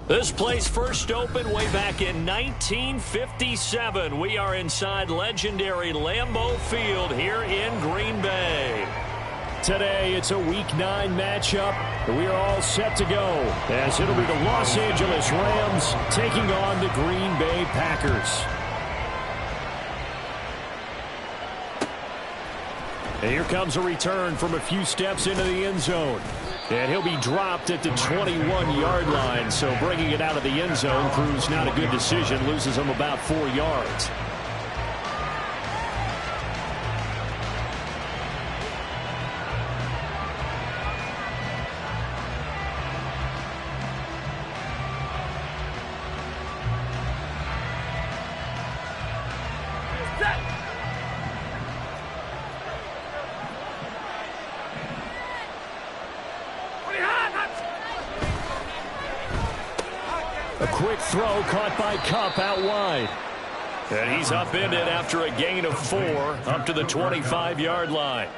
This place first opened way back in 1957. We are inside legendary Lambeau Field here in Green Bay. Today, it's a Week 9 matchup. We are all set to go as it'll be the Los Angeles Rams taking on the Green Bay Packers. And here comes a return from a few steps into the end zone. And he'll be dropped at the 21-yard line. So bringing it out of the end zone proves not a good decision. Loses him about 4 yards. A quick throw caught by Kupp out wide. And he's upended after a gain of 4 up to the 25-yard line.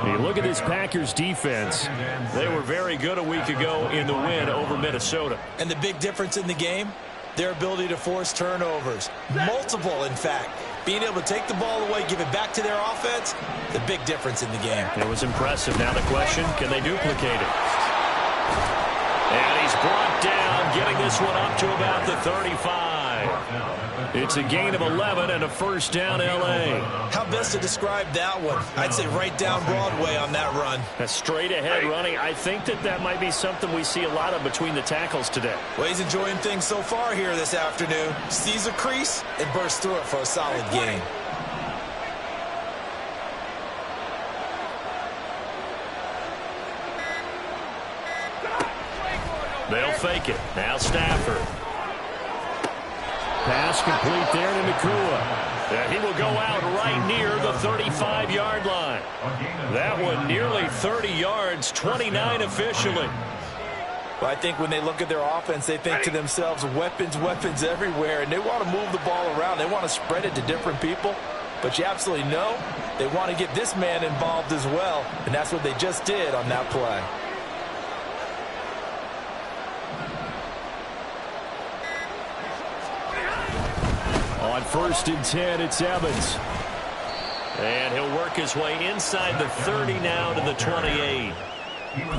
Hey, look at this Packers defense. They were very good a week ago in the win over Minnesota. And the big difference in the game, their ability to force turnovers. Multiple, in fact. Being able to take the ball away, give it back to their offense, the big difference in the game. It was impressive. Now the question, can they duplicate it? And he's brought down, getting this one up to about the 35. It's a gain of 11 and a first down, L.A. How best to describe that one? I'd say right down Broadway on that run. A straight-ahead running. I think that might be something we see a lot of between the tackles today. Well, he's enjoying things so far here this afternoon. Sees a crease and bursts through it for a solid gain. They'll fake it. Now Stafford. Pass complete there to Nakua. And he will go out right near the 35-yard line. That one nearly 30 yards, 29 officially. Well, I think when they look at their offense, they think to themselves, weapons everywhere, and they want to move the ball around. They want to spread it to different people. But you absolutely know they want to get this man involved as well, and that's what they just did on that play. On 1st and 10, it's Evans. And he'll work his way inside the 30 now to the 28.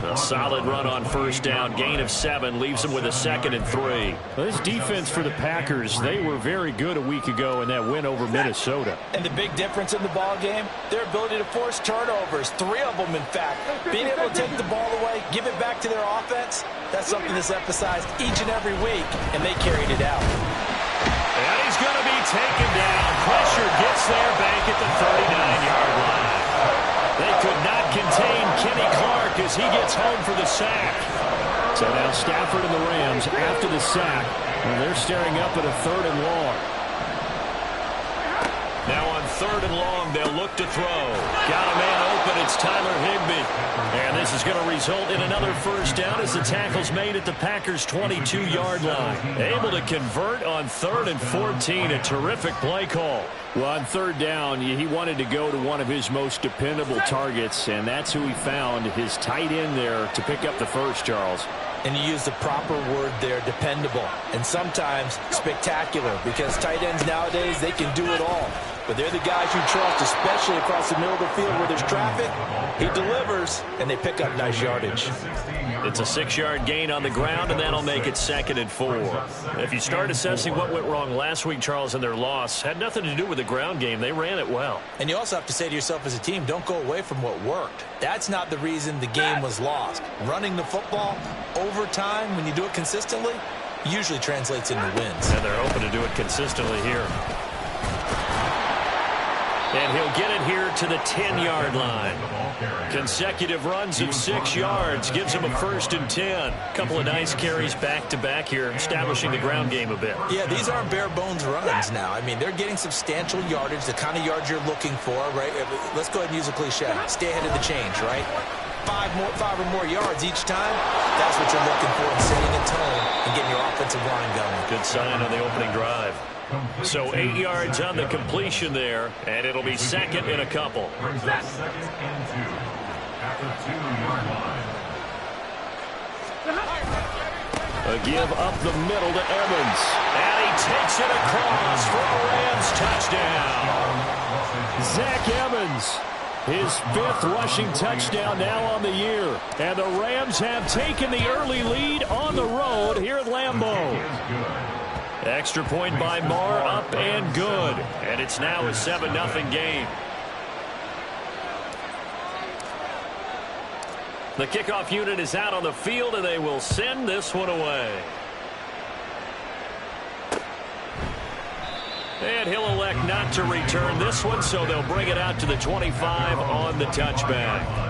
A solid run on first down, gain of 7, leaves him with a 2nd and 3. Well, this defense for the Packers, they were very good a week ago in that win over Minnesota. And the big difference in the ball game, their ability to force turnovers, 3 of them in fact. Being able to take the ball away, give it back to their offense, that's something that's emphasized each and every week, and they carried it out. And he's going to be taken down. Pressure gets there back at the 39-yard line. They could not contain Kenny Clark as he gets home for the sack. So now Stafford and the Rams after the sack, and they're staring up at a 3rd and long. Now on 3rd and long, they'll look to throw. Got a man open. It's Tyler Higbee. And this is going to result in another first down as the tackle's made at the Packers' 22-yard line. Able to convert on 3rd and 14. A terrific play call. Well, on 3rd down, he wanted to go to one of his most dependable targets, and that's who he found, his tight end there, to pick up the first, Charles. And you use the proper word there, dependable, and sometimes spectacular, because tight ends nowadays, they can do it all. But they're the guys you trust, especially across the middle of the field where there's traffic. He delivers, and they pick up nice yardage. It's a 6-yard gain on the ground, and that'll make it 2nd and 4. If you start assessing what went wrong last week, Charles, in their loss, had nothing to do with the ground game. They ran it well. And you also have to say to yourself as a team, don't go away from what worked. That's not the reason the game was lost. Running the football over time, when you do it consistently, usually translates into wins. And they're open to do it consistently here. And he'll get it here to the 10-yard line. Consecutive runs of 6 yards gives him a 1st and 10. Couple of nice carries back-to-back here, establishing the ground game a bit. Yeah, these aren't bare-bones runs now. I mean, they're getting substantial yardage, the kind of yards you're looking for, right? Let's go ahead and use a cliche. Stay ahead of the change, right? 5 or more yards each time, that's what you're looking for in setting a tone and getting your offensive line going. Good sign on the opening drive. So 8 yards on the completion there, and it'll be 2nd and a couple. A give up the middle to Evans. And he takes it across for a Rams touchdown. Zach Evans, his 5th rushing touchdown now on the year. And the Rams have taken the early lead on the road here at Lambeau. Extra point by Marr, up and good. And it's now a 7-0 game. The kickoff unit is out on the field, and they will send this one away. And he'll elect not to return this one, so they'll bring it out to the 25 on the touchback.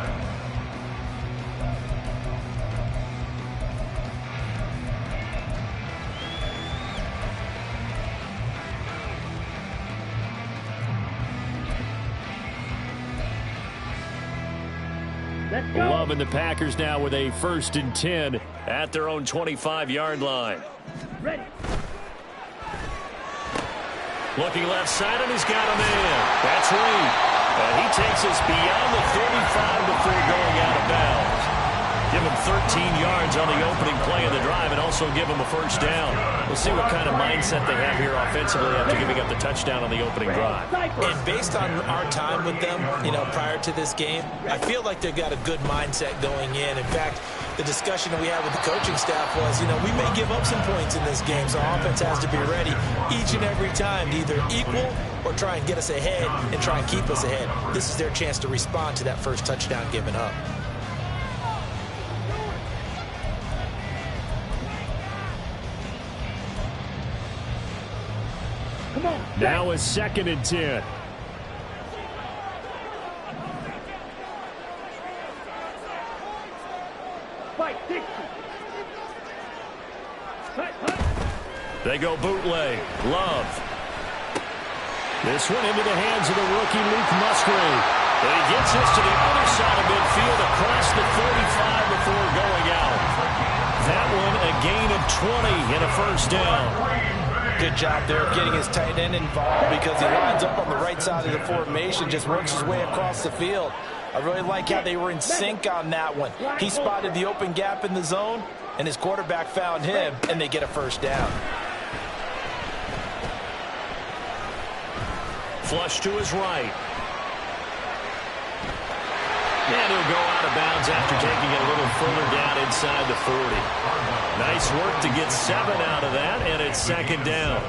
Love and the Packers now with a 1st and 10 at their own 25-yard line. Ready. Looking left side, and he's got him in. That's Reed. And he takes us beyond the 35 before going out of bounds. Give him 13 yards on the opening play of the drive and also give him a 1st down. We'll see what kind of mindset they have here offensively after giving up the touchdown on the opening drive. And based on our time with them, prior to this game, I feel like they've got a good mindset going in. In fact, the discussion that we had with the coaching staff was, we may give up some points in this game, so our offense has to be ready each and every time to either equal or try and get us ahead and try and keep us ahead. This is their chance to respond to that 1st touchdown given up. Now a 2nd and 10. They go bootleg. Love. This one into the hands of the rookie Luke Musgrave. And he gets us to the other side of midfield across the 45 before going out. That one a gain of 20 and a 1st down. Good job there of getting his tight end involved because he lines up on the right side of the formation, just works his way across the field. I really like how they were in sync on that one. He spotted the open gap in the zone, and his quarterback found him, and they get a 1st down. Flush to his right. And he'll go out of bounds after taking it a little further down inside the 40. Nice work to get 7 out of that, and it's 2nd down.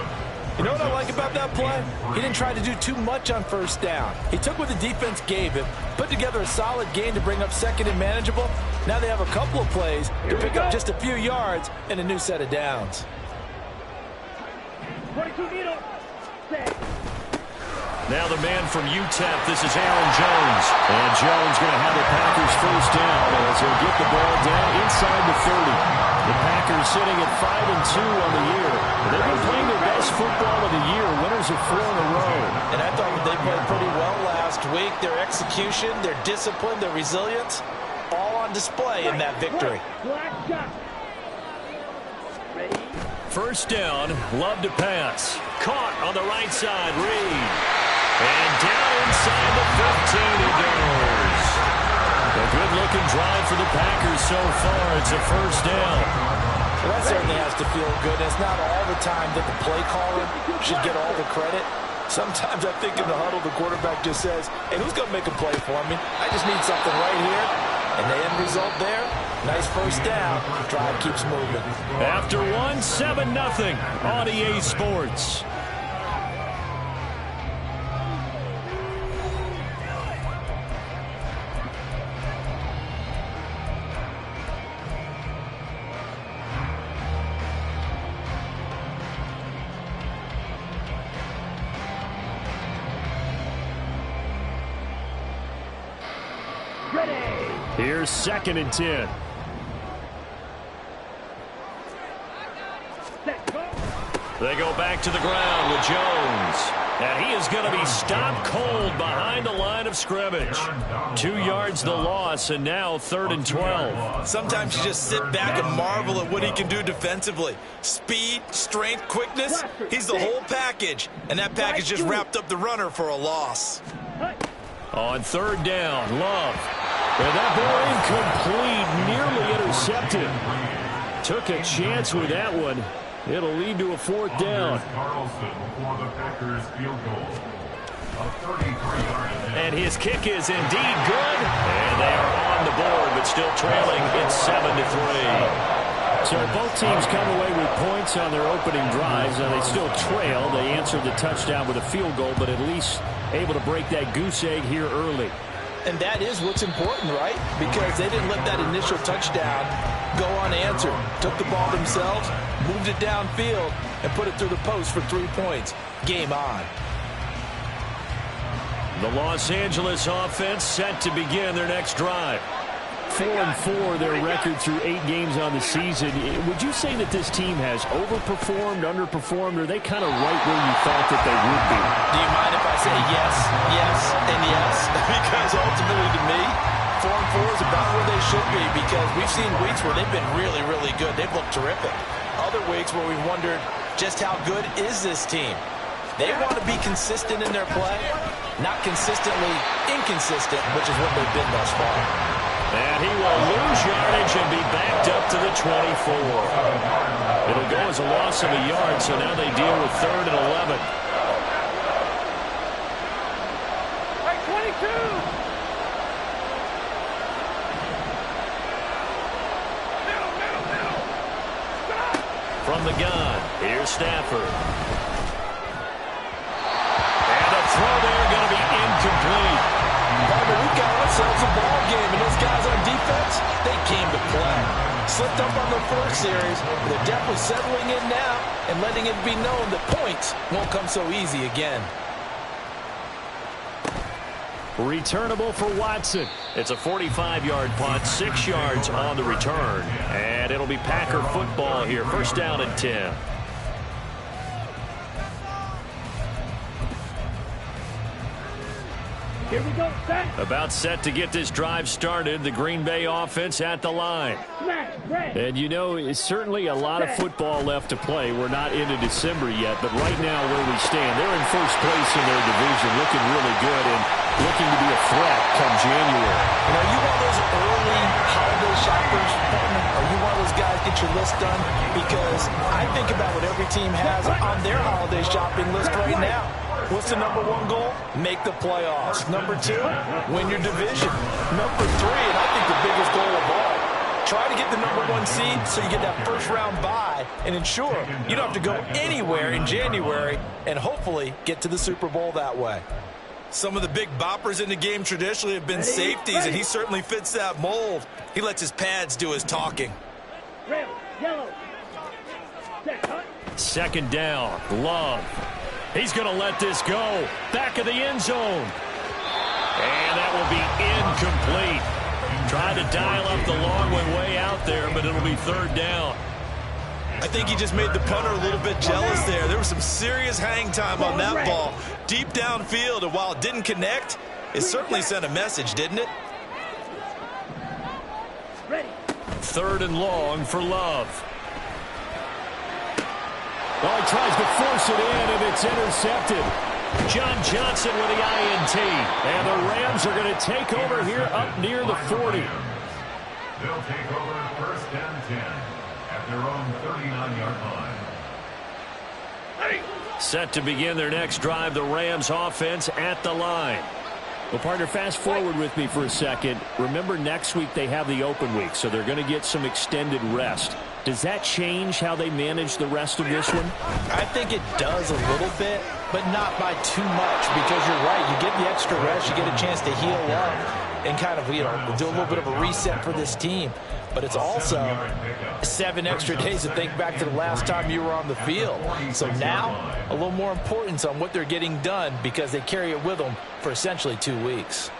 You know what I like about that play? He didn't try to do too much on 1st down. He took what the defense gave him, put together a solid game to bring up 2nd and manageable. Now they have a couple of plays to pick up just a few yards and a new set of downs. 22 needle. Set. Now the man from UTEP, this is Aaron Jones. And Jones going to have the Packers 1st down as he'll get the ball down inside the 30. The Packers sitting at 5-2 on the year. They've been playing their best football of the year. Winners of 4 in a row. And I thought they played pretty well last week. Their execution, their discipline, their resilience, all on display in that victory. Black shot. Ready. 1st down, Love to pass. Caught on the right side, Reed. And down inside the 15 he goes. A good-looking drive for the Packers so far. It's a 1st down. Well, that certainly has to feel good. It's not all the time that the play caller should get all the credit. Sometimes I think in the huddle, the quarterback just says, hey, who's going to make a play for me? I just need something right here. And the end result there, nice 1st down. Drive keeps moving. After 7-0 on EA Sports. Here's 2nd and 10. They go back to the ground with Jones. And he is going to be stopped cold behind the line of scrimmage. 2 yards the loss, and now 3rd and 12. Sometimes you just sit back and marvel at what he can do defensively. Speed, strength, quickness, he's the whole package. And that package just wrapped up the runner for a loss. On 3rd down, Love. And that ball incomplete, nearly intercepted. Took a chance with that one. It'll lead to a 4th down. And his kick is indeed good. And they are on the board, but still trailing. It's 7-3. So both teams come away with points on their opening drives, and they still trail. They answered the touchdown with a field goal, but at least able to break that goose egg here early. And that is what's important, right? Because they didn't let that initial touchdown go unanswered. Took the ball themselves, moved it downfield, and put it through the post for 3 points. Game on. The Los Angeles offense set to begin their next drive. 4-4, their record through 8 games on the season. Would you say that this team has overperformed, underperformed, or are they kind of right where you thought that they would be? Do you mind if I say yes, yes, and yes? Because ultimately to me, 4-4 is about where they should be, because we've seen weeks where they've been really, really good. They've looked terrific. Other weeks where we wondered just how good is this team. They want to be consistent in their play, not consistently inconsistent, which is what they've been thus far. And he will lose yardage and be backed up to the 24. It'll go as a loss of a yard, so now they deal with 3rd and 11. Right, 22. Middle. Stop. From the gun, here's Stafford. And a throw there going to be incomplete. We've got ourselves a ball game, and those guys on defense, they came to play. Slipped up on the first series, but they're definitely settling in now and letting it be known that points won't come so easy again. Returnable for Watson. It's a 45-yard punt, 6 yards on the return, and it'll be Packer football here. 1st down and 10. Here we go, set. About set to get this drive started. The Green Bay offense at the line. Smash, bread. And you know, it's certainly a lot of football left to play. We're not into December yet, but right now where we stand, they're in first place in their division, looking really good and looking to be a threat come January. And are you one of those early holiday shoppers, partner? Are you one of those guys get your list done? Because I think about what every team has on their holiday shopping list right now. What's the number 1 goal? Make the playoffs. Number 2, win your division. Number 3, and I think the biggest goal of all, try to get the number 1 seed so you get that first-round bye and ensure you don't have to go anywhere in January and hopefully get to the Super Bowl that way. Some of the big boppers in the game traditionally have been safeties, and he certainly fits that mold. He lets his pads do his talking. Red, yellow. Set, cut. 2nd down, Love. He's going to let this go. Back of the end zone. And that will be incomplete. Trying to dial up the long one way out there, but it'll be 3rd down. I think he just made the punter a little bit jealous there. There was some serious hang time on that ball. Deep downfield, and while it didn't connect, it certainly sent a message, didn't it? Ready. 3rd and long for Love. Well, he tries to force it in, and it's intercepted. John Johnson with the INT. And the Rams are going to take over here up near the 40. They'll take over 1st and 10 at their own 39-yard line. Set to begin their next drive, the Rams offense at the line. Well, partner, fast forward with me for a second. Remember, next week they have the open week, so they're going to get some extended rest. Does that change how they manage the rest of this one? I think it does a little bit, but not by too much, because you're right. You get the extra rest, you get a chance to heal up and kind of, do a little bit of a reset for this team. But it's also 7 extra days to think back to the last time you were on the field. So now, a little more importance on what they're getting done because they carry it with them for essentially 2 weeks.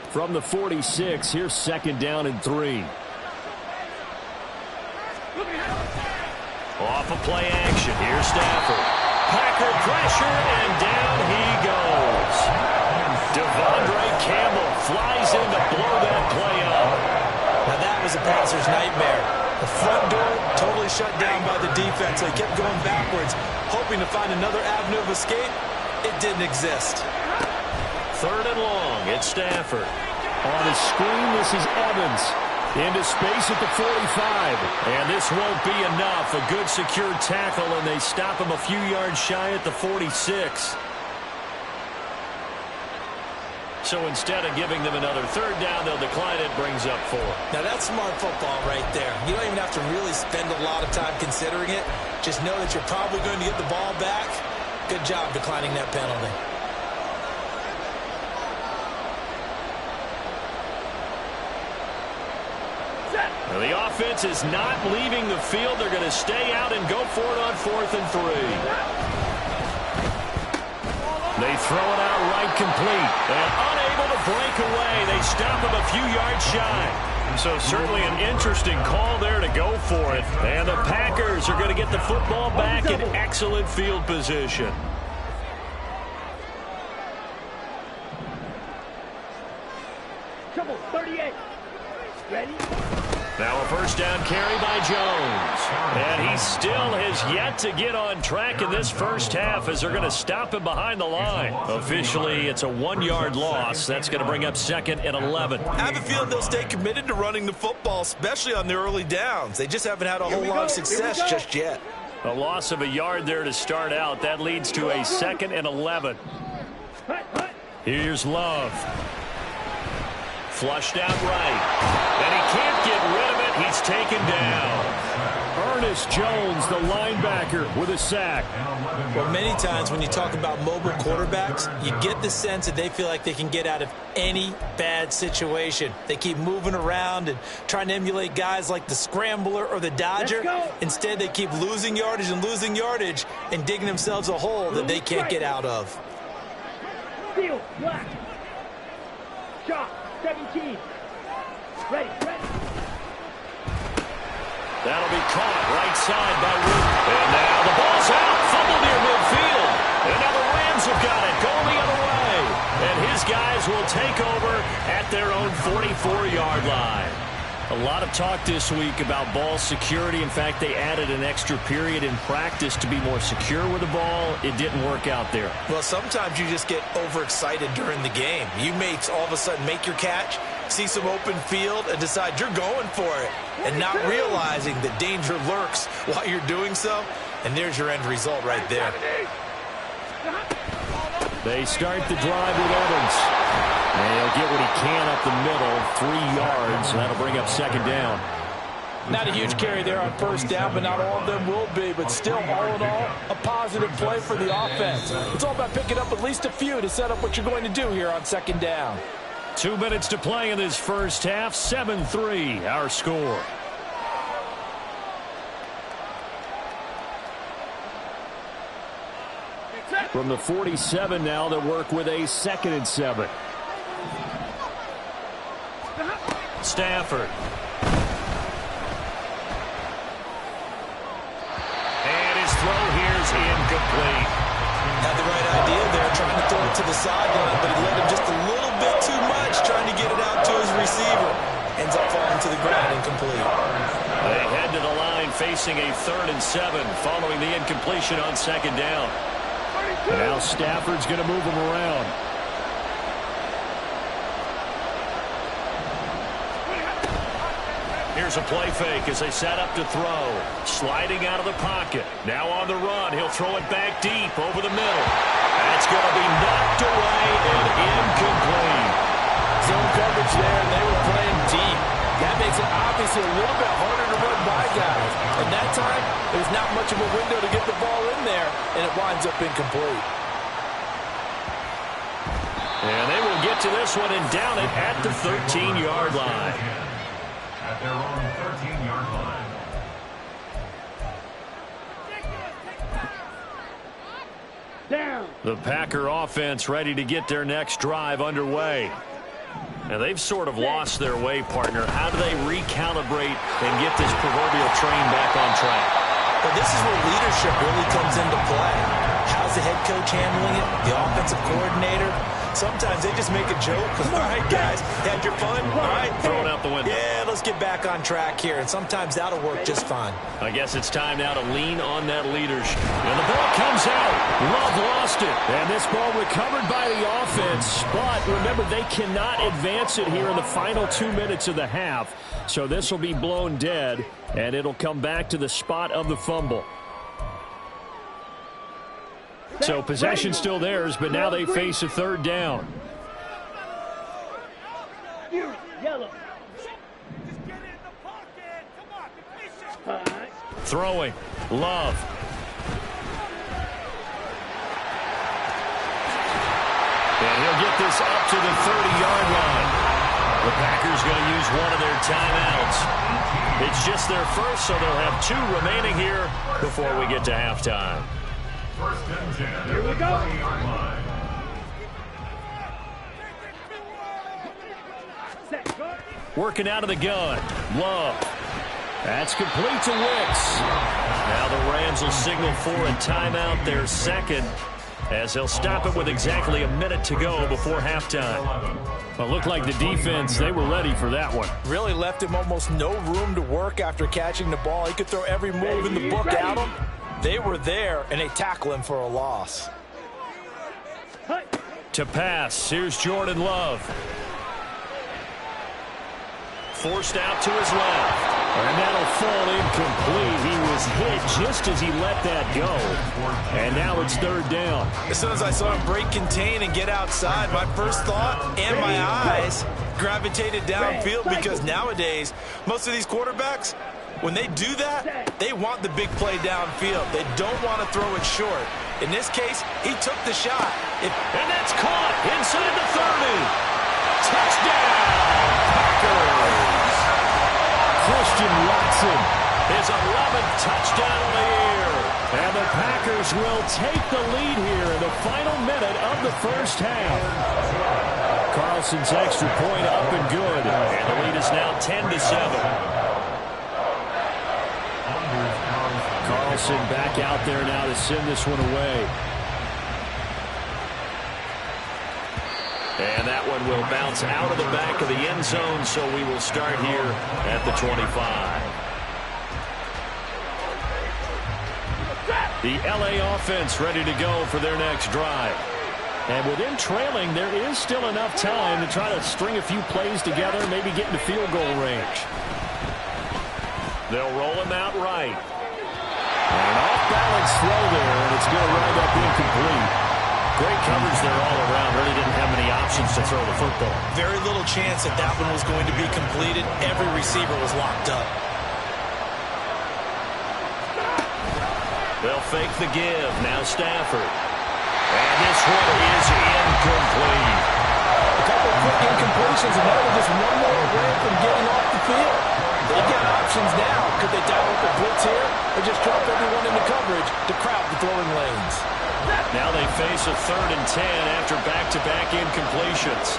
From the 46, here's 2nd down and 3. Off of play action, here's Stafford. Packer pressure, and down he goes. Devondre Campbell flies in to blow that play up. Now that was a passer's nightmare. The front door totally shut down by the defense. They kept going backwards, hoping to find another avenue of escape. It didn't exist. 3rd and long, it's Stafford. On the screen, this is Evans. Into space at the 45. And this won't be enough. A good secure tackle, and they stop him a few yards shy at the 46. So instead of giving them another third down, they'll decline it. Brings up 4. Now, that's smart football right there. You don't even have to really spend a lot of time considering it. Just know that you're probably going to get the ball back. Good job declining that penalty. The offense is not leaving the field. They're going to stay out and go for it on 4th and 3. They throw it out right complete. And unable to break away. They stop him a few yards shy. So certainly an interesting call there to go for it. And the Packers are going to get the football back in excellent field position. Trouble, 38. Ready? Now a first down carry by Jones. And he still has yet to get on track in this first half as they're going to stop him behind the line. Officially, it's a 1-yard loss. That's going to bring up 2nd and 11. I have a feeling they'll stay committed to running the football, especially on the early downs. They just haven't had a whole lot of success just yet. A loss of a yard there to start out. That leads to a 2nd and 11. Here's Love. Flushed out right. And he can't get rid of it. He's taken down. Ernest Jones, the linebacker, with a sack. Well, many times when you talk about mobile quarterbacks, you get the sense that they feel like they can get out of any bad situation. They keep moving around and trying to emulate guys like the Scrambler or the Dodger. Instead, they keep losing yardage and digging themselves a hole that they can't get out of. Field, black. Shot, 17. Ready. That'll be caught right side by Root. And now the ball's out. Fumble near midfield. And now the Rams have got it. Going the other way. And his guys will take over at their own 44-yard line. A lot of talk this week about ball security. In fact, they added an extra period in practice to be more secure with the ball. It didn't work out there. Well, sometimes you just get overexcited during the game. You may all of a sudden make your catch, see some open field, and decide you're going for it, and not realizing that danger lurks while you're doing so. And there's your end result right there. They start the drive with Evans. And he'll get what he can up the middle, 3 yards. That'll bring up 2nd down. Not a huge carry there on first down, but not all of them will be. But still, all in all, a positive play for the offense. It's all about picking up at least a few to set up what you're going to do here on 2nd down. 2 minutes to play in this first half. 7-3, our score. From the 47 now, they'll work with a 2nd and 7. Stafford. And his throw here's incomplete. Had the right idea there, trying to throw it to the sideline, but he led him just a little bit too much, trying to get it out to his receiver. Ends up falling to the ground incomplete. They head to the line facing a 3rd and 7 following the incompletion on 2nd down. And now Stafford's going to move him around. Here's a play fake as they set up to throw. Sliding out of the pocket. Now on the run. He'll throw it back deep over the middle. That's going to be knocked away and incomplete. Zone coverage there, and they were playing deep. That makes it obviously a little bit harder to run by guys. And that time, there's not much of a window to get the ball in there, and it winds up incomplete. And they will get to this one and down it at the 13-yard line. At their own 13-yard line. Down. The Packer offense ready to get their next drive underway. And they've sort of lost their way, partner. How do they recalibrate and get this proverbial train back on track? But this is where leadership really comes into play. How's the head coach handling it? The offensive coordinator? Sometimes they just make a joke. All right, guys, had your fun? All right. Throw it out the window. Yeah, let's get back on track here, and sometimes that'll work just fine. I guess it's time now to lean on that leadership. And the ball comes out. Love lost it. And this ball recovered by the offense. But remember, they cannot advance it here in the final 2 minutes of the half. So this will be blown dead, and it'll come back to the spot of the fumble. So possession still theirs, but now they face a third down. Yellow. Throwing. Love. And he'll get this up to the 30-yard line. The Packers going to use one of their timeouts. It's just their first, so they'll have 2 remaining here before we get to halftime. First and 10. Here we go. Working out of the gun. Love. That's complete to Wicks. Now the Rams will signal for a timeout, their second, as they'll stop it with exactly a minute to go before halftime. Well, it looked like the defense, they were ready for that one. Really left him almost no room to work after catching the ball. He could throw every move in the book at him. They were there, and they tackle him for a loss. To pass, here's Jordan Love. Forced out to his left. And that'll fall incomplete. He was hit just as he let that go. And now it's third down. As soon as I saw him break contain and get outside, my first thought and my eyes gravitated downfield, because nowadays, most of these quarterbacks, when they do that, they want the big play downfield. They don't want to throw it short. In this case, he took the shot. And that's caught inside the 30. Touchdown, Packers. Christian Watson, his 11th touchdown of the year. And the Packers will take the lead here in the final minute of the first half. Carlson's extra point up and good. And the lead is now 10-7. Carlson back out there now to send this one away. And that one will bounce out of the back of the end zone, so we will start here at the 25. The LA offense ready to go for their next drive. And with them trailing, there is still enough time to try to string a few plays together, maybe get into field goal range. They'll roll him out right. An off-balance throw there, and it's going to wind up incomplete. Great coverage there all around. Really didn't have many options to throw the football. Very little chance that that one was going to be completed. Every receiver was locked up. They'll fake the give. Now Stafford. And this one is incomplete. A couple of quick incompletions, and now they're just one more away from getting off the field. They've got options now. Could they dial up a blitz here, or just drop everyone into coverage to crowd the throwing lanes? Now they face a 3rd and 10 after back-to-back incompletions.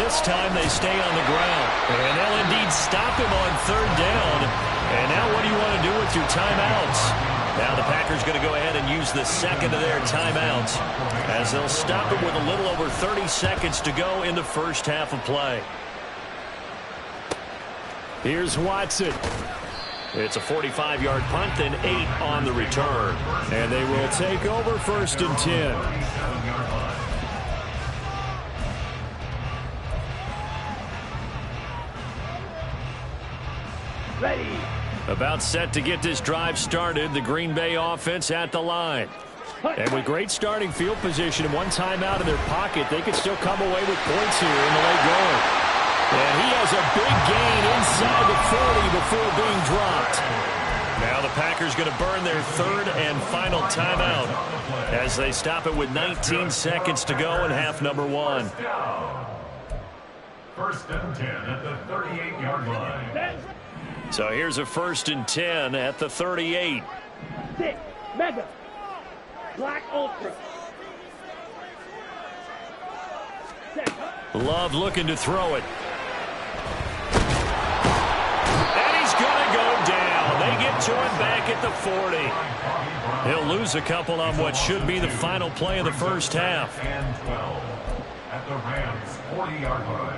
This time they stay on the ground. And they'll indeed stop him on 3rd down. And now what do you want to do with your timeouts? Now the Packers going to go ahead and use the second of their timeouts, as they'll stop it with a little over 30 seconds to go in the first half of play. Here's Watson. It's a 45-yard punt, then 8 on the return. And they will take over 1st and 10. Ready. About set to get this drive started, the Green Bay offense at the line. And with great starting field position and one timeout in their pocket, they could still come away with points here in the late going. And he has a big gain inside the 40 before being dropped. Now the Packers going to burn their 3rd and final timeout as they stop it with 19 seconds to go in half number 1. First and 10 at the 38-yard line. So here's a 1st and 10 at the 38. 6 Mega Black Ultra. Love looking to throw it. And he's going to go down. They get to him back at the 40. He'll lose a couple on what should be the final play of the first half. And 12 at the Rams' 40-yard line.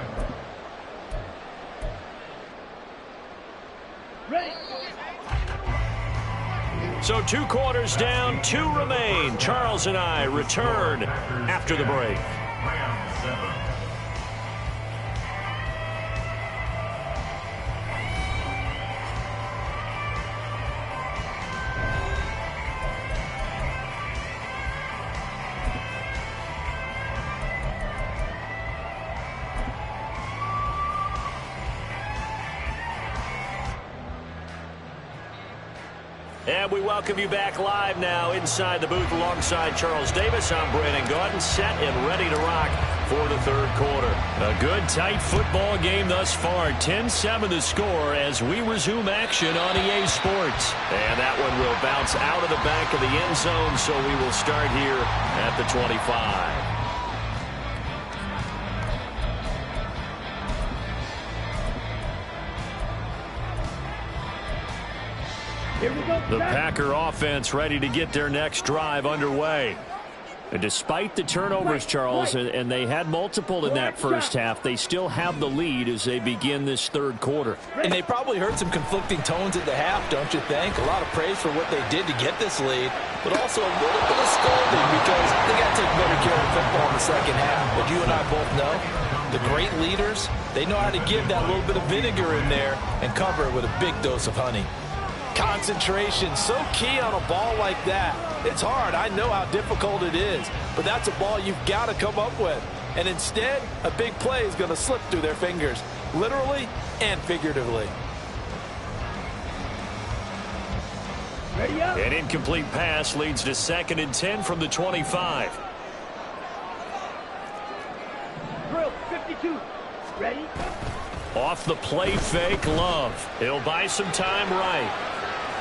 Ready. So 2 quarters down, 2 remain. Charles and I return after the break. Rams 7. And we welcome you back live now inside the booth alongside Charles Davis. I'm Brandon Gaudin, set and ready to rock for the third quarter. A good, tight football game thus far. 10-7 the score as we resume action on EA Sports. And that one will bounce out of the back of the end zone, so we will start here at the 25. The Packer offense ready to get their next drive underway. And despite the turnovers, Charles, and they had multiple in that first half, they still have the lead as they begin this third quarter. And they probably heard some conflicting tones at the half, don't you think? A lot of praise for what they did to get this lead, but also a little bit of scolding because they got to take better care of the football in the second half. But you and I both know the great leaders, they know how to give that little bit of vinegar in there and cover it with a big dose of honey. Concentration, so key on a ball like that. It's hard. I know how difficult it is, but that's a ball you've got to come up with. And instead, a big play is going to slip through their fingers, literally and figuratively. Ready up. An incomplete pass leads to 2nd and 10 from the 25. Drill 52. Ready? Off the play fake, Love. He'll buy some time right.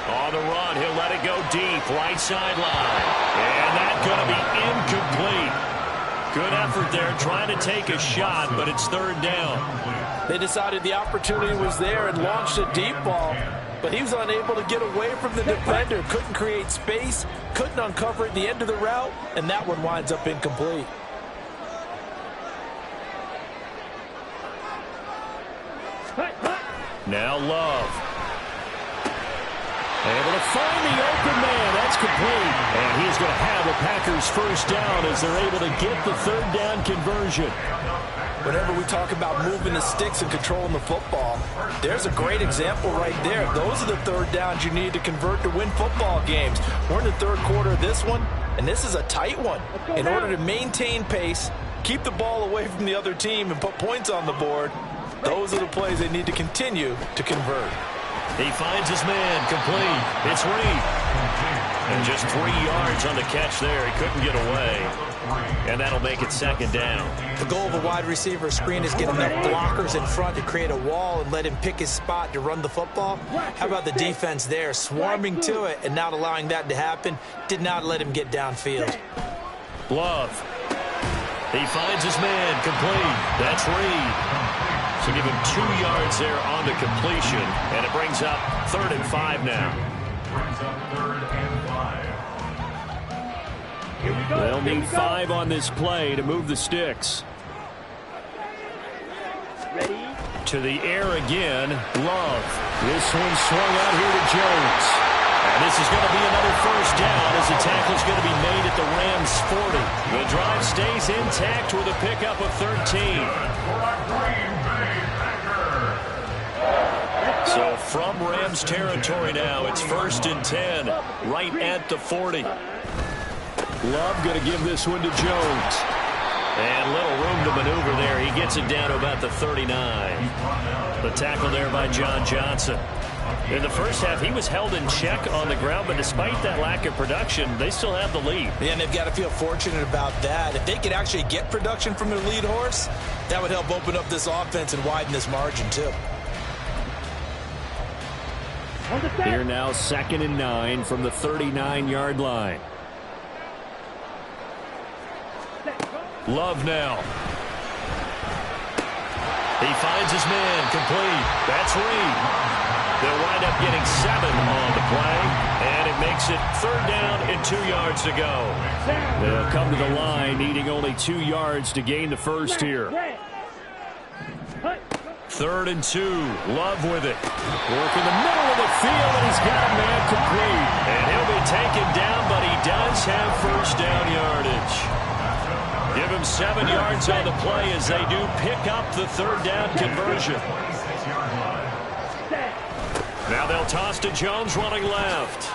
On the run, he'll let it go deep, right sideline. And that's going to be incomplete. Good effort there, trying to take a shot, but it's third down. They decided the opportunity was there and launched a deep ball, but he was unable to get away from the defender, couldn't create space, couldn't uncover at the end of the route, and that one winds up incomplete. Now Love. Able to find the open man. That's complete. And he's going to have the Packers first down as they're able to get the third down conversion. Whenever we talk about moving the sticks and controlling the football, there's a great example right there. Those are the third downs you need to convert to win football games. We're in the third quarter of this one, and this is a tight one. In order to maintain pace, keep the ball away from the other team, and put points on the board, those are the plays they need to continue to convert. He finds his man, complete. It's Reed. And just 3 yards on the catch there. He couldn't get away. And that'll make it 2nd down. The goal of a wide receiver screen is get enough blockers in front to create a wall and let him pick his spot to run the football. How about the defense there, swarming to it and not allowing that to happen? Did not let him get downfield. Love. He finds his man, complete. That's Reed. So give him 2 yards there on the completion, and it brings up 3rd and 5 now. Brings up 3rd and 5. Here we go. They'll need 5 on this play to move the sticks. Ready? To the air again, Love. This one swung out here to Jones. And this is going to be another first down as the tackle's going to be made at the Rams 40. The drive stays intact with a pickup of 13. So from Rams territory now, it's 1st and 10, right at the 40. Love going to give this one to Jones. And little room to maneuver there. He gets it down to about the 39. The tackle there by John Johnson. In the first half, he was held in check on the ground, but despite that lack of production, they still have the lead. Yeah, and they've got to feel fortunate about that. If they could actually get production from their lead horse, that would help open up this offense and widen this margin, too. Here now, 2nd and 9 from the 39-yard line. Love now. He finds his man, complete. That's Reed. They'll wind up getting 7 on the play, and it makes it 3rd down and 2 yards to go. They'll come to the line needing only 2 yards to gain the first here. 3rd and 2. Love with it. Work in the middle of the field, and he's got a man complete. And he'll be taken down, but he does have first down yardage. Give him 7 yards on the play as they do pick up the 3rd down conversion. Now they'll toss to Jones running left.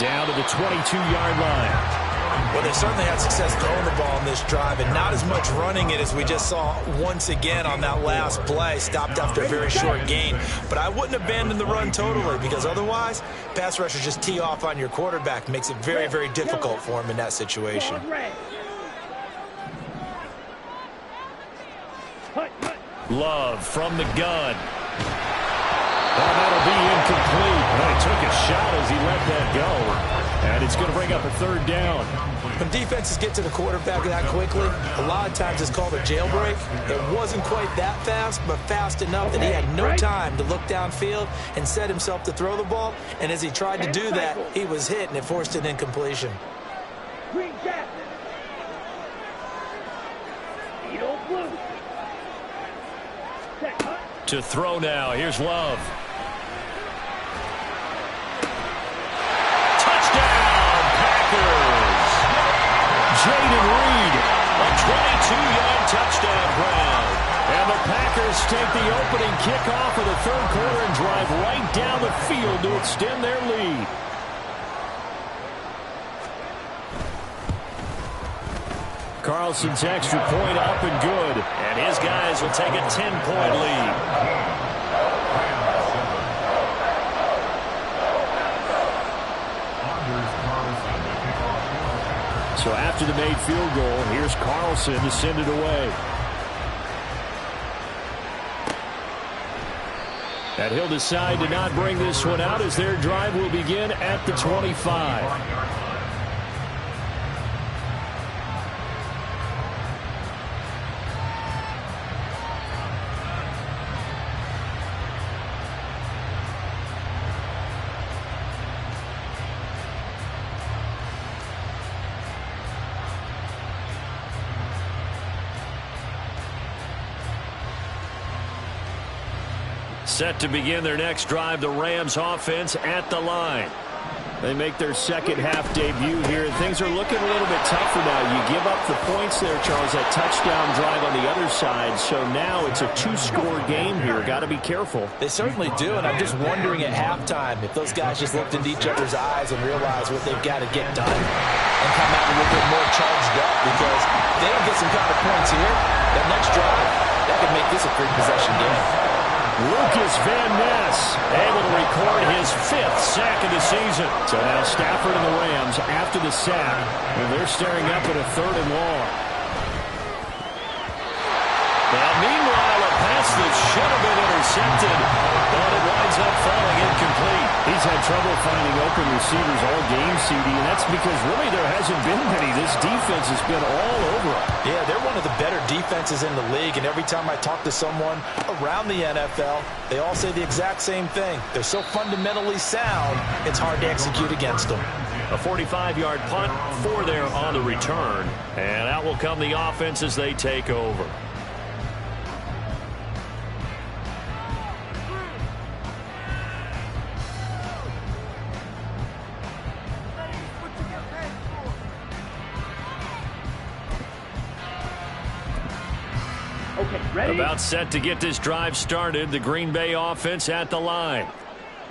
Down to the 22-yard line. Well, they certainly had success throwing the ball on this drive and not as much running it as we just saw once again on that last play. Stopped after a very short gain. But I wouldn't abandon the run totally because otherwise, pass rushers just tee off on your quarterback. Makes it very, very difficult for him in that situation. Love from the gun. Oh, that'll be incomplete. Well, he took a shot as he let that go. And it's going to bring up a 3rd down. When defenses get to the quarterback that quickly, a lot of times it's called a jailbreak. It wasn't quite that fast, but fast enough that he had no time to look downfield and set himself to throw the ball. And as he tried to do that, he was hit, and it forced an incompletion. Green Jackson. Edo Blue. To throw now. Here's Love. Touchdown, Packers. Jaden Reed, a 22-yard touchdown grab. And the Packers take the opening kickoff of the 3rd quarter and drive right down the field to extend their lead. Carlson's extra point up and good. And his guys will take a 10-point lead. So after the made field goal, here's Carlson to send it away. And he'll decide to not bring this one out as their drive will begin at the 25. Set to begin their next drive, the Rams offense at the line. They make their second half debut here. Things are looking a little bit tougher now. You give up the points there, Charles, that touchdown drive on the other side. So now it's a 2-score game here. Got to be careful. They certainly do, and I'm just wondering at halftime if those guys just looked into each other's eyes and realized what they've got to get done and come out a little bit more charged up, because if they don't get some kind of points here, that next drive, that could make this a 3-possession game. Lucas Van Ness able to record his 5th sack of the season. So now Stafford and the Rams after the sack, and they're staring up at a 3rd and long. Now meanwhile, a pass that should have been intercepted, but it winds up falling incomplete. He's had trouble finding open receivers all game, CD, and that's because really there hasn't been many. This defense has been all over him. Yeah, they're one of the better defenses in the league, and every time I talk to someone around the NFL, they all say the exact same thing. They're so fundamentally sound, it's hard to execute against them. A 45-yard punt, 4 there on the return, and out will come the offense as they take over. About set to get this drive started. The Green Bay offense at the line.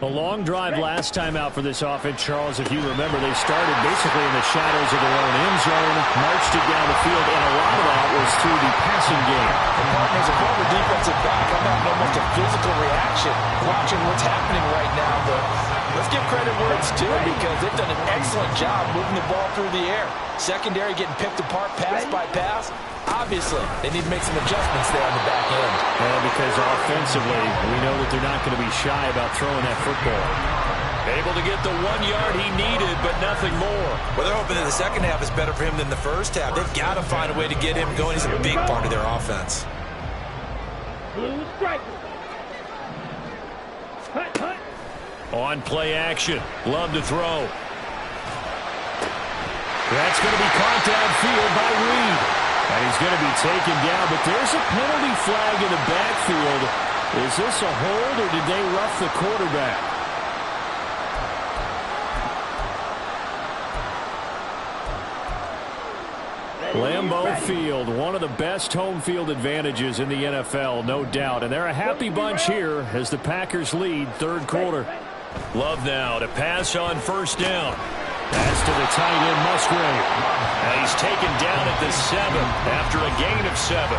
A long drive last time out for this offense, Charles. If you remember, they started basically in the shadows of their own end zone, marched it down the field, and a lot of that was through the passing game. And partners, a former defensive back, I'm having almost a physical reaction watching what's happening right now. But let's give credit where it's due, because they've done an excellent job moving the ball through the air. Secondary getting picked apart pass by pass. Obviously, they need to make some adjustments there on the back end. Well, because offensively, we know that they're not going to be shy about throwing that football. Able to get the 1 yard he needed, but nothing more. Well, they're hoping that the second half is better for him than the first half. They've got to find a way to get him going. He's a big part of their offense. Blue striker. On play action. Love to throw. That's going to be caught downfield by Reed. And he's going to be taken down, but there's a penalty flag in the backfield. Is this a hold, or did they rough the quarterback? Lambeau Field, one of the best home field advantages in the NFL, no doubt. And they're a happy bunch here as the Packers lead third quarter. Love now to pass on first down. Pass to the tight end, Musgrave. And he's taken down at the 7 after a gain of 7.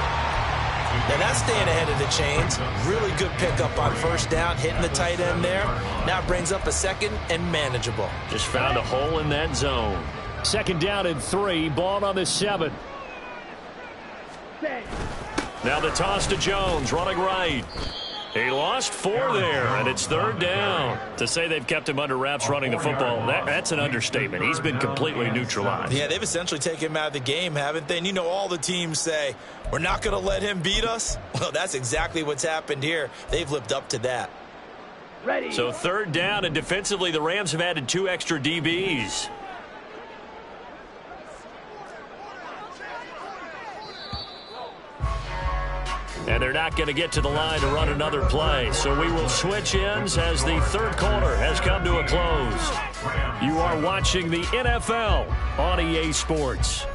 Now that's staying ahead of the chains. Really good pickup on first down, hitting the tight end there. Now brings up a second and manageable. Just found a hole in that zone. Second down and 3, ball on the 7. Now the toss to Jones, running right. He lost 4 there, and it's third down. To say they've kept him under wraps running the football, that's an understatement. He's been completely neutralized. Yeah, they've essentially taken him out of the game, haven't they? And you know all the teams say, we're not going to let him beat us. Well, that's exactly what's happened here. They've lived up to that. Ready. So third down, and defensively, the Rams have added 2 extra DBs. And they're not going to get to the line to run another play. So we will switch ends as the third quarter has come to a close. You are watching the NFL on EA Sports.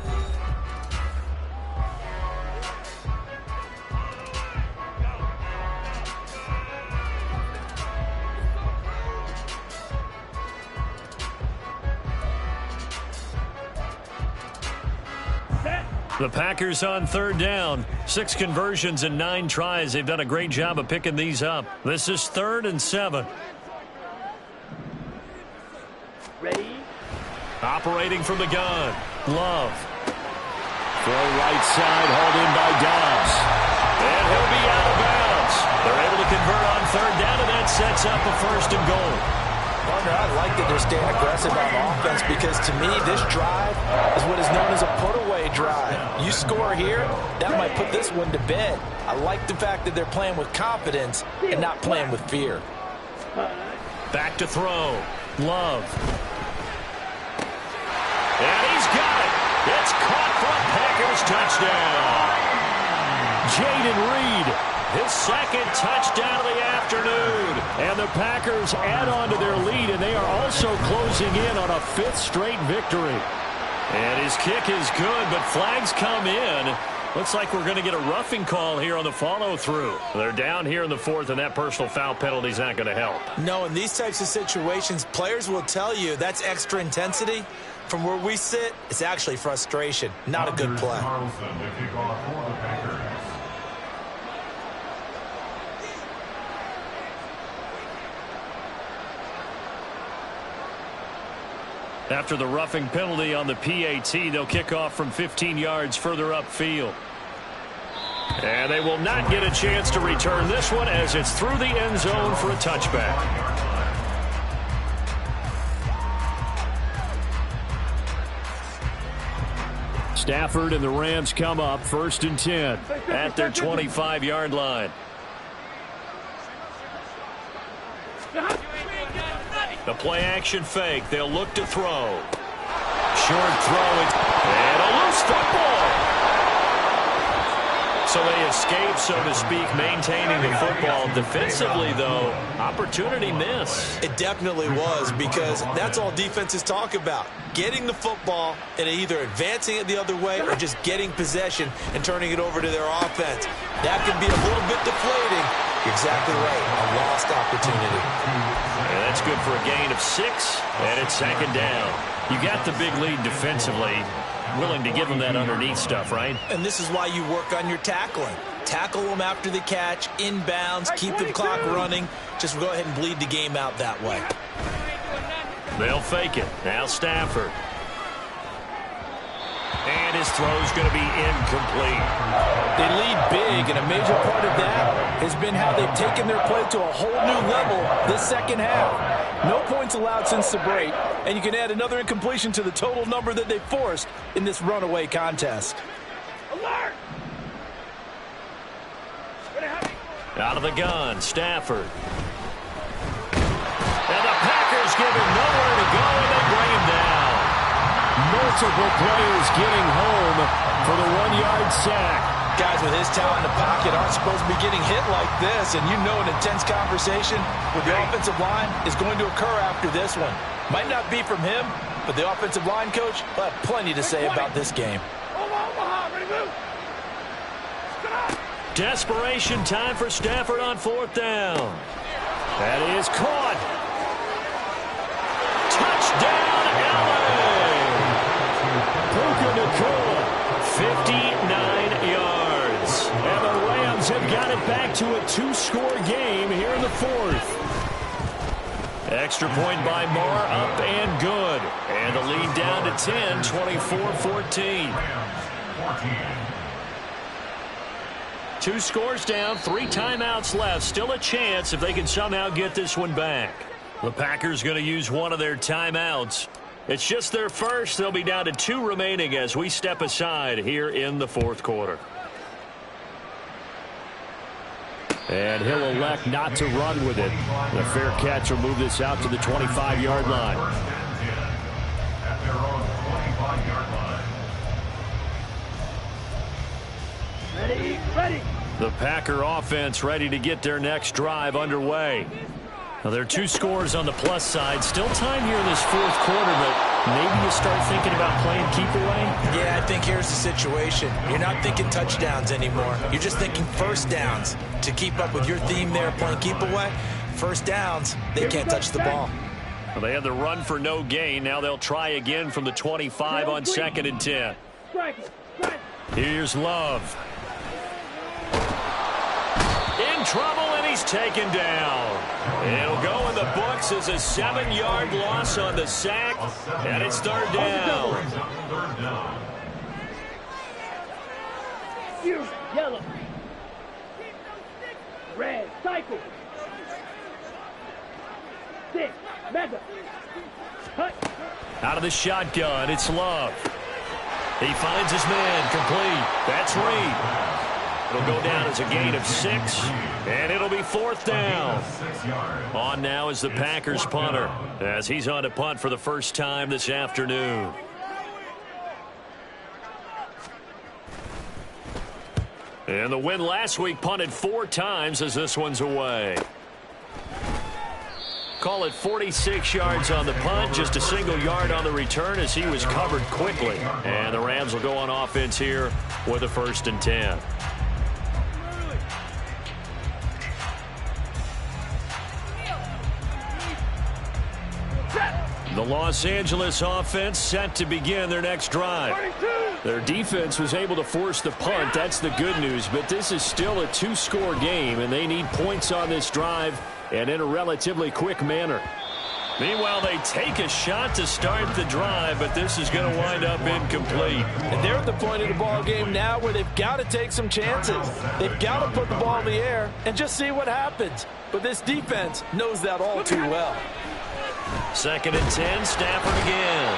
The Packers on third down. 6 conversions and 9 tries. They've done a great job of picking these up. This is 3rd and 7. Ready. Operating from the gun. Love. Throw right side, hauled in by Dobbs. And he'll be out of bounds. They're able to convert on third down, and that sets up a 1st and goal. Partner, I like that they're staying aggressive on offense because, to me, this drive is what is known as a put-away drive. You score here, that might put this one to bed. I like the fact that they're playing with confidence and not playing with fear. Back to throw. Love. And he's got it. It's caught for a Packers touchdown. Jaden Reed, his 2nd touchdown of the afternoon. And the Packers add on to their lead, and they are also closing in on a 5th straight victory. And his kick is good, but flags come in. Looks like we're going to get a roughing call here on the follow-through. They're down here in the 4th, and that personal foul penalty is not going to help. No, in these types of situations, players will tell you that's extra intensity. From where we sit, it's actually frustration. Not a good play. After the roughing penalty on the PAT, they'll kick off from 15 yards further upfield. And they will not get a chance to return this one as it's through the end zone for a touchback. Stafford and the Rams come up 1st and 10 at their 25-yard line. The play-action fake. They'll look to throw. Short throw. And a loose football. So they escape, so to speak, maintaining the football. Defensively, though, opportunity miss. It definitely was, because that's all defenses talk about. Getting the football and either advancing it the other way or just getting possession and turning it over to their offense. That can be a little bit deflating. You're exactly right. A lost opportunity. And that's good for a gain of 6, and it's 2nd down. You got the big lead defensively. Willing to give them that underneath stuff, right? And this is why you work on your tackling. Tackle them after the catch, inbounds, keep the clock running. Just go ahead and bleed the game out that way. They'll fake it. Now Stafford. And his throw's going to be incomplete. They lead big, and a major part of that has been how they've taken their play to a whole new level this 2nd half. No points allowed since the break, and you can add another incompletion to the total number that they forced in this runaway contest. Alert! Out of the gun, Stafford. Multiple players getting home for the 1-yard sack. Guys with his talent in the pocket aren't supposed to be getting hit like this, and you know an intense conversation with the offensive line is going to occur after this one. Might not be from him, but the offensive line coach will have plenty to say about this game. Desperation time for Stafford on 4th down. That is caught. Touchdown, LA! Puka Nacua, 59 yards. And the Rams have got it back to a 2-score game here in the 4th. Extra point by Marr, up and good. And the lead down to 10, 24-14. 2 scores down, 3 timeouts left. Still a chance if they can somehow get this one back. The Packers going to use one of their timeouts. It's just their first. They'll be down to 2 remaining as we step aside here in the 4th quarter. And he'll elect not to run with it. The fair catch will move this out to the 25-yard line. At their own 25-yard line. Ready, ready. The Packer offense ready to get their next drive underway. Now, there are 2 scores on the plus side. Still time here in this 4th quarter, but maybe you start thinking about playing keep away? Yeah, I think here's the situation. You're not thinking touchdowns anymore. You're just thinking first downs. To keep up with your theme there, playing keep away, first downs, they can't touch the ball. Well, they had the run for no gain. Now they'll try again from the 25 on 2nd and 10. Here's Love. In trouble, and he's taken down. It'll go in the books as a 7-yard loss on the sack, and it's 3rd down. Yellow. Red, cycle. 6, mega. Cut. Out of the shotgun, it's Love. He finds his man, complete. That's Reed. It'll go down as a gain of 6, and it'll be 4th down. On now is the Packers punter, as he's on to punt for the first time this afternoon. And the win last week punted 4 times as this one's away. Call it 46 yards on the punt, just a single yard on the return as he was covered quickly. And the Rams will go on offense here with a 1st and 10. The Los Angeles offense set to begin their next drive. Their defense was able to force the punt. That's the good news. But this is still a 2-score game, and they need points on this drive and in a relatively quick manner. Meanwhile, they take a shot to start the drive, but this is going to wind up incomplete. And they're at the point of the ball game now where they've got to take some chances. They've got to put the ball in the air and just see what happens. But this defense knows that all too well. 2nd and 10, Stafford again.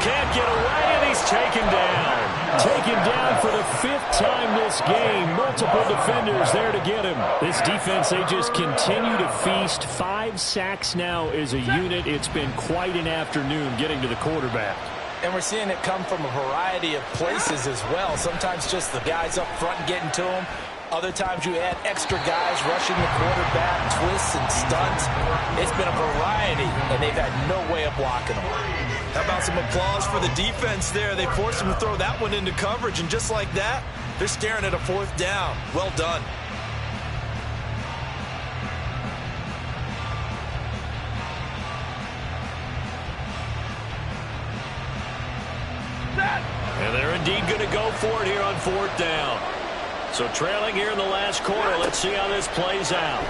Can't get away, and he's taken down. Taken down for the 5th time this game. Multiple defenders there to get him. This defense, they just continue to feast. 5 sacks now as a unit. It's been quite an afternoon getting to the quarterback. And we're seeing it come from a variety of places as well. Sometimes just the guys up front and getting to them. Other times you add extra guys rushing the quarterback, twists and stunts. It's been a variety, and they've had no way of blocking them. How about some applause for the defense there? They forced them to throw that one into coverage, and just like that, they're staring at a 4th down. Well done. And they're indeed going to go for it here on 4th down. So trailing here in the last quarter. Let's see how this plays out.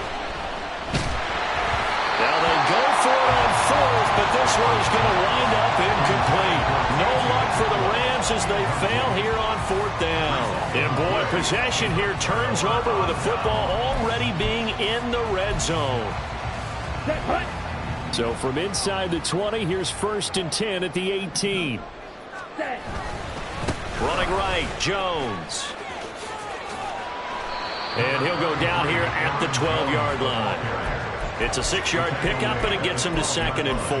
Now they go for it on 4th, but this one is going to wind up incomplete. No luck for the Rams as they fail here on 4th down. And boy, possession here turns over with the football already being in the red zone. So from inside the 20, here's 1st and 10 at the 18. Running right, Jones. And he'll go down here at the 12-yard line. It's a 6-yard pickup, and it gets them to 2nd and 4.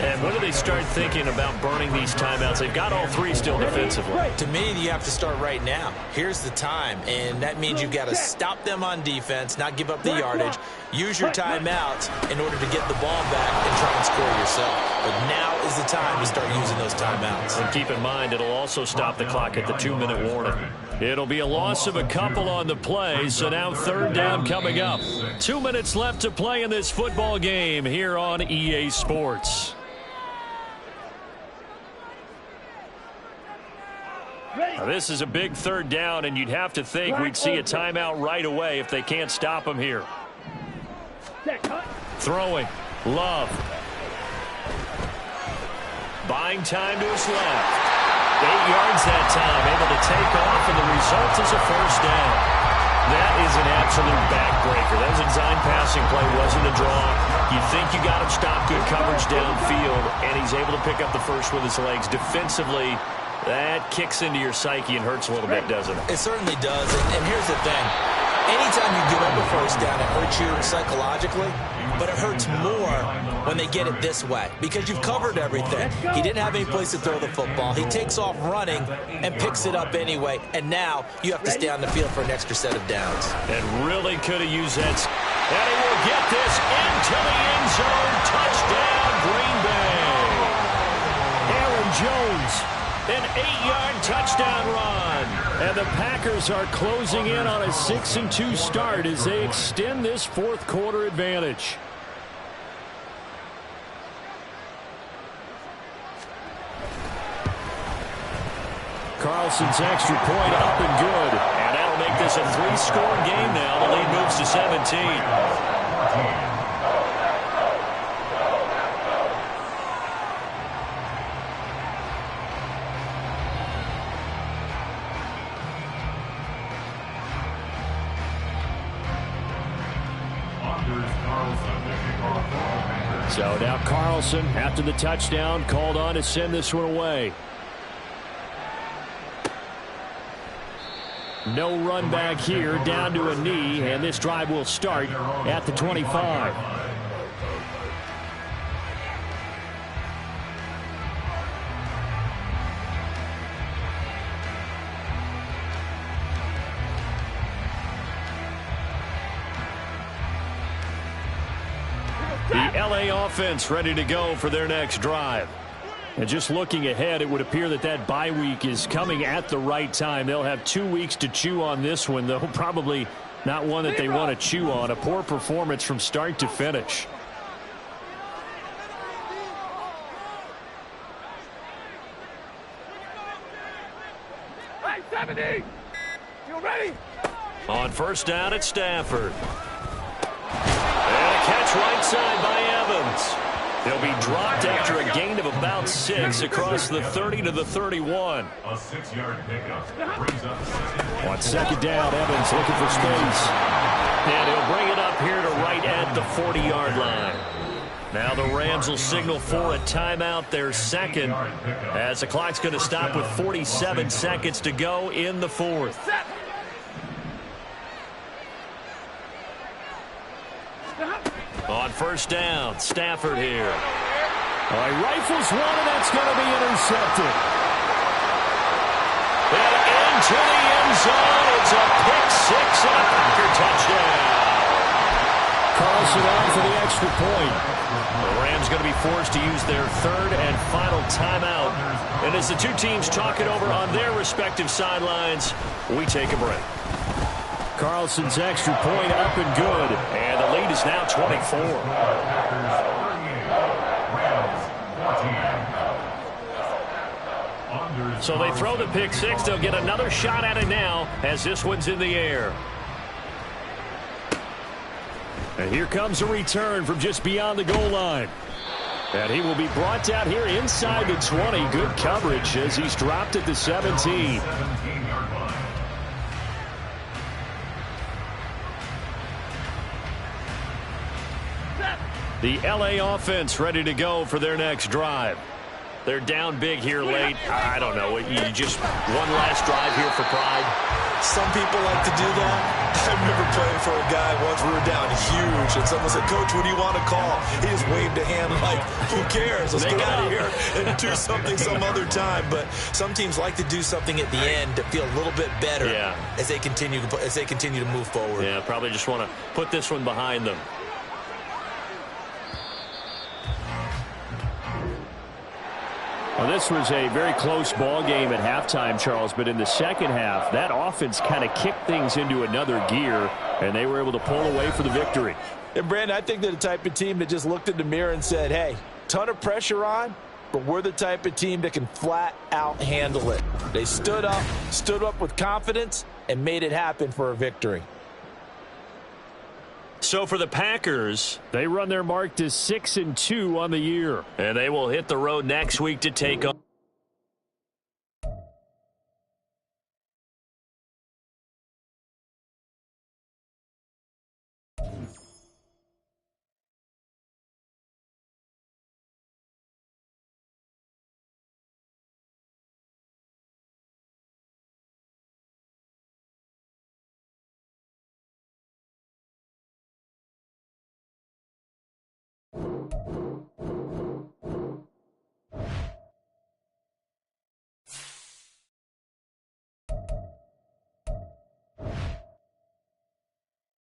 And when do they start thinking about burning these timeouts? They've got all 3 still defensively. To me, you have to start right now. Here's the time, and that means you've got to stop them on defense, not give up the yardage. Use your timeouts in order to get the ball back and try and score yourself. But now is the time to start using those timeouts. And keep in mind, it'll also stop the clock at the 2-minute warning. It'll be a loss of a couple on the play, so now 3rd down coming up. 2 minutes left to play in this football game here on EA Sports. Now, this is a big 3rd down, and you'd have to think we'd see a timeout right away if they can't stop him here. Throwing. Love. Buying time to his left. 8 yards that time, able to take off, and the result is a 1st down. That is an absolute backbreaker. That was a design passing play, wasn't a draw. You think you got him stopped, good coverage downfield, and he's able to pick up the first with his legs. Defensively, that kicks into your psyche and hurts a little bit, doesn't it? It certainly does, and here's the thing. Anytime you give up a 1st down, it hurts you psychologically, but it hurts more when they get it this way because you've covered everything. He didn't have any place to throw the football. He takes off running and picks it up anyway, and now you have to stay on the field for an extra set of downs. And really could have used that. And he will get this into the end zone. Touchdown, Green Bay. Aaron Jones, an 8-yard touchdown run. And the Packers are closing in on a 6-2 start as they extend this 4th quarter advantage. Carlson's extra point up and good. And that'll make this a 3-score game now. The lead moves to 17. So now Carlson, after the touchdown, called on to send this one away. No run back here, down to a knee, and this drive will start at the 25. The LA offense ready to go for their next drive. And just looking ahead, it would appear that that bye week is coming at the right time. They'll have 2 weeks to chew on this one, though probably not one that they want to chew on. A poor performance from start to finish. Hey, 70! You ready? On 1st down, it's Stafford. And a catch right side by Evans. He'll be dropped after a gain of about 6 across the 30 to the 31. A 6-yard pickup brings up 2nd. On 2nd down, Evans looking for space. And he'll bring it up here to right at the 40-yard line. Now the Rams will signal for a timeout, their 2nd, as the clock's going to stop with 47 seconds to go in the 4th. On 1st down, Stafford here. He rifles one, and that's going to be intercepted. And into the end zone. It's a pick-6 and a Packer touchdown. Carlson on for the extra point. The Rams going to be forced to use their 3rd and final timeout. And as the two teams talk it over on their respective sidelines, we take a break. Carlson's extra point up and good. And the lead is now 24. So they throw the pick-6. They'll get another shot at it now as this one's in the air. And here comes a return from just beyond the goal line. And he will be brought down here inside the 20. Good coverage as he's dropped at the 17. The LA offense ready to go for their next drive. They're down big here late. I don't know. You just one last drive here for pride. Some people like to do that. I remember playing for a guy once. We were down huge, and someone said, "Coach, what do you want to call?" He just waved a hand like, who cares? Let's get out of here and do something some other time. But some teams like to do something at the end to feel a little bit better as they continue to move forward. Yeah, probably just want to put this one behind them. Well, this was a very close ball game at halftime, Charles, but in the second half, that offense kind of kicked things into another gear, and they were able to pull away for the victory. And, Brandon, I think they're the type of team that just looked in the mirror and said, hey, ton of pressure on, but we're the type of team that can flat out handle it. They stood up with confidence, and made it happen for a victory. So for the Packers, they run their mark to 6-2 on the year. And they will hit the road next week to take on.